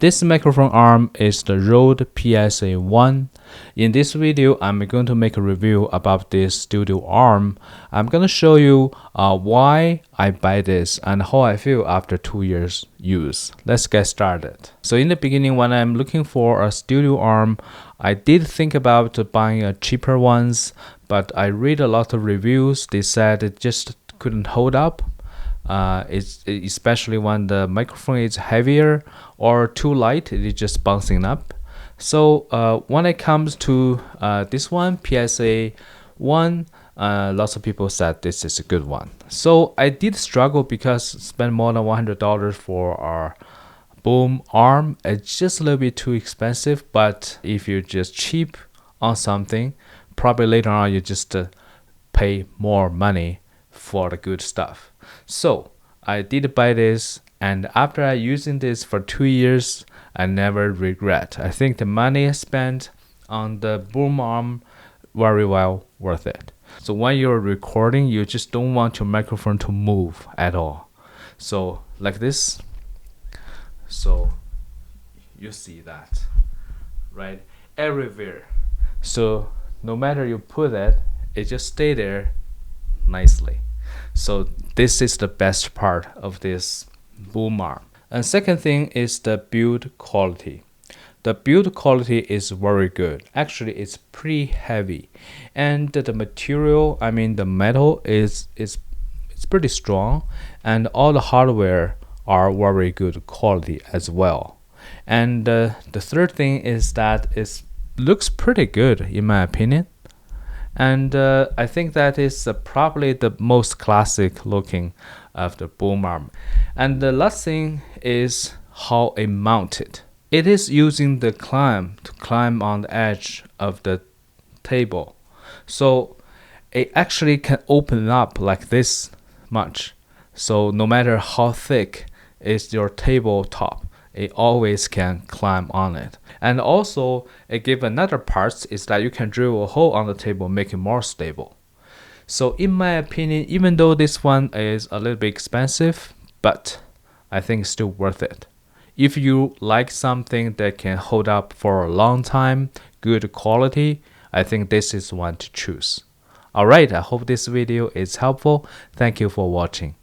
This microphone arm is the Rode PSA1. In this video, I'm going to make a review about this studio arm. I'm going to show you why I buy this and how I feel after 2 years use. Let's get started. So in the beginning, when I'm looking for a studio arm, I did think about buying a cheaper ones, but I read a lot of reviews. They said it just couldn't hold up. It's especially when the microphone is heavier or too light, it is just bouncing up. So when it comes to this one, PSA1, lots of people said this is a good one. So I did struggle because spend more than $100 for our boom arm. It's just a little bit too expensive, but if you're just cheap on something, probably later on you just pay more money for the good stuff. So I did buy this, and after I using this for 2 years, I never regret. I think the money I spent on the boom arm very well worth it. So when you're recording, you just don't want your microphone to move at all. So like this. So you see that, right? Everywhere. So no matter you put it, it just stay there nicely. So this is the best part of this boom arm. And second thing is the build quality. The build quality is very good. Actually, it's pretty heavy, and the material, I mean the metal is it's pretty strong, and all the hardware are very good quality as well. And the third thing is that it looks pretty good in my opinion. And I think that is probably the most classic looking of the boom arm. And the last thing is how it mounted. It is using the climb to climb on the edge of the table. So it actually can open up like this much. So no matter how thick is your tabletop, it always can climb on it. And also it gives another part is that you can drill a hole on the table, make it more stable. So in my opinion, even though this one is a little bit expensive, but I think it's still worth it. If you like something that can hold up for a long time, good quality, I think this is one to choose. Alright, I hope this video is helpful. Thank you for watching.